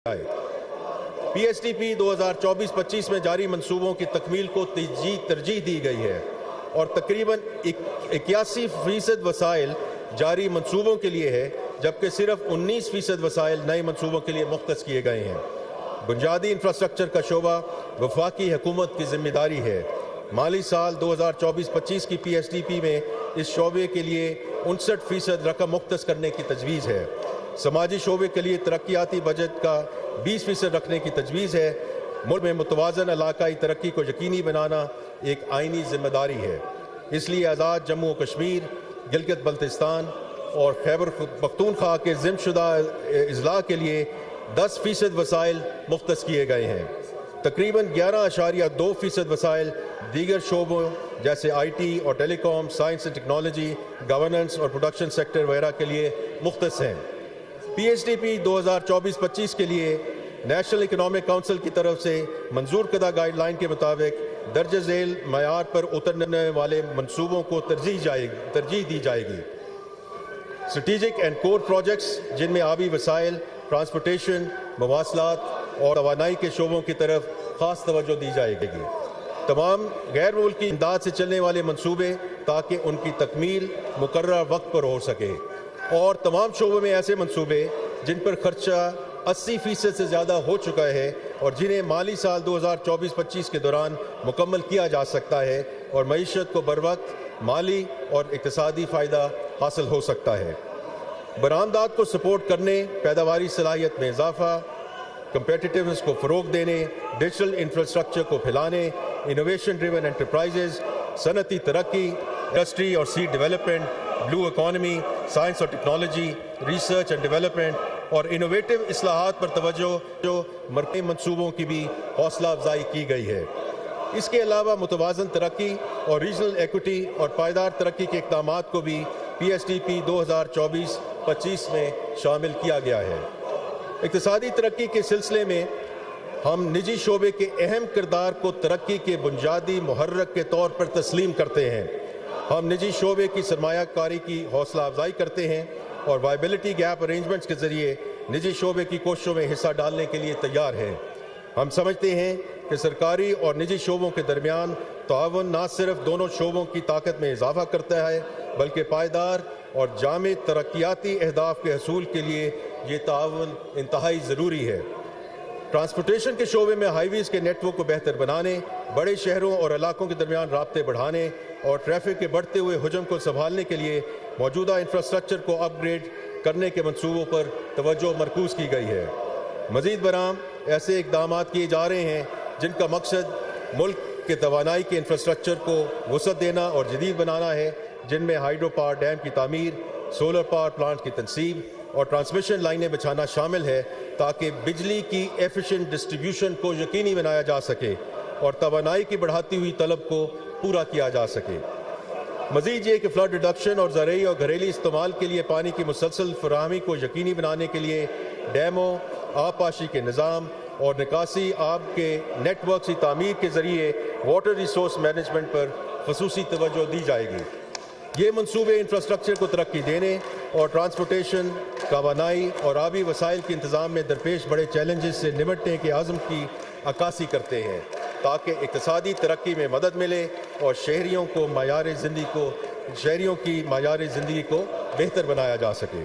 PSDP 2024-25 में जारी मंसूबों की तकमील को तरजीह दी गई है और तकरीबन 81% वसाइल जारी मंसूबों के लिए है, जबकि सिर्फ 19% वसाइल नए मंसूबों के लिए मुख्तस किए गए हैं। बुनियादी इंफ्रास्ट्रक्चर का शोबा वफाकी हुकूमत की जिम्मेदारी है। माली साल 2024-25 की PSDP में इस शोबे के लिए 59% रकम मुख्तस करने की तजवीज़ है। समाजी शोबे के लिए तरक्याती बजट का 20% रखने की तजवीज़ है। मुल्क में मुतवाज़न इलाकाई तरक्की को यकीनी बनाना एक आइनी जिम्मेदारी है। इसलिए आज़ाद जम्मू कश्मीर, गिलगित बल्तिस्तान और खैबर पख्तूनख्वा के ज़िम्मेशुदा अजला के लिए 10% वसाइल मुख्तस किए गए हैं। तकरीबन 11.2% वसाइल दीगर शोबों जैसे IT और telecom, science and technology, governance और प्रोडक्शन सेक्टर वगैरह के लिए मुख्तस हैं। PSDP 2024-25 के लिए नेशनल इकनॉमिक काउंसिल की तरफ से मंजूर करदा गाइडलाइन के मुताबिक दर्ज झेल मयार पर उतरने वाले मंसूबों को तरजीह दी जाएगी। स्ट्रेटेजिक एंड कोर प्रोजेक्ट्स जिनमें आबी वसाइल, ट्रांसपोर्टेशन, मवासलात और तवानाई के शोबों की तरफ खास तवज्जो दी जाएगी। तमाम गैर मुल्की इमदाद से चलने वाले मंसूबे ताकि उनकी तकमील मुकर्रर वक्त पर हो सके, और तमाम शोबों में ऐसे मंसूबे जिन पर खर्चा 80% से ज़्यादा हो चुका है और जिन्हें माली साल 2024-25 के दौरान मुकम्मल किया जा सकता है और मईशत को बरवक्त माली और इक़्तिसादी फ़ायदा हासिल हो सकता है। बरामदात को सपोर्ट करने, पैदावारी सलाहियत में इजाफ़ा, कम्पेटिटिवनेस को फ़रोग़ देने, डिजिटल इंफ्रास्ट्रक्चर को फैलाने, इनोवेशन ड्रिवन एंटरप्राइजेज़, सनती तरक्की, इंडस्ट्री और seed development, blue economy, science और टेक्नोलॉजी, रिसर्च एंड डेवलपमेंट और इनोवेटिव इस्लाहात पर तवज्जो जो मरकज़ी मंसूबों की भी हौसला अफजाई की गई है। इसके अलावा मुतवाज़न तरक्की और रीजनल एक्विटी और पायदार तरक्की के इक़दामात को भी PSDP 2024-25 में शामिल किया गया है। इक़्तिसादी तरक्की के सिलसिले में हम निजी शोबे के अहम किरदार को तरक्की के बुनियादी मुहर्रक के तौर पर तस्लीम करते हैं। हम निजी शोबे की सरमायाकारी की हौसला अफजाई करते हैं और वायबिलिटी गैप अरेंजमेंट्स के ज़रिए निजी शोबे की कोशिशों में हिस्सा डालने के लिए तैयार हैं। हम समझते हैं कि सरकारी और निजी शोबों के दरमियान ताउन न सिर्फ दोनों शोबों की ताकत में इजाफा करता है, बल्कि पायदार और जामे तरक्याती अहदाफ के हसूल के लिए ये ताउन इंतहाई ज़रूरी है। ट्रांसपोर्टेशन के शोबे में हाईवेज़ के नेटवर्क को बेहतर बनाने, बड़े शहरों और इलाकों के दरमियान राब्ते बढ़ाने और ट्रैफिक के बढ़ते हुए हुजम को संभालने के लिए मौजूदा इंफ्रास्ट्रक्चर को अपग्रेड करने के मंसूबों पर तवज्जो मरकूज़ की गई है। मज़ीद बराम ऐसे इक़दामात किए जा रहे हैं जिनका मकसद मुल्क के तवानाई के इंफ्रास्ट्रक्चर को वसअत देना और जदीद बनाना है, जिनमें हाइड्रो पावर डैम की तामीर, सोलर पावर प्लांट की तनसीब और ट्रांसमिशन लाइनें बिछाना शामिल है, ताकि बिजली की एफिशिएंट डिस्ट्रीब्यूशन को यकीनी बनाया जा सके और तवानाई की बढ़ाती हुई तलब को पूरा किया जा सके। मज़ीद ये कि फ्लड रिडक्शन और ज़रूरी और घरेलू इस्तेमाल के लिए पानी की मुसलसल फराहमी को यकीनी बनाने के लिए डैमों, आबपाशी के निज़ाम और निकासी आब के नेटवर्क की तामीर के ज़रिए वाटर रिसोर्स मैनेजमेंट पर ख़ुसूसी तवज्जो दी जाएगी। ये मंसूबे इंफ्रास्ट्रक्चर को तरक्की देने और ट्रांसपोर्टेशन, तवानाई और आबी वसाइल के इंतज़ाम में दरपेश बड़े चैलेंजेस से निपटने के आज़म की अक्कासी करते हैं, ताकि इक़्तिसादी तरक्की में मदद मिले और शहरियों की मायार ज़िंदगी को बेहतर बनाया जा सके।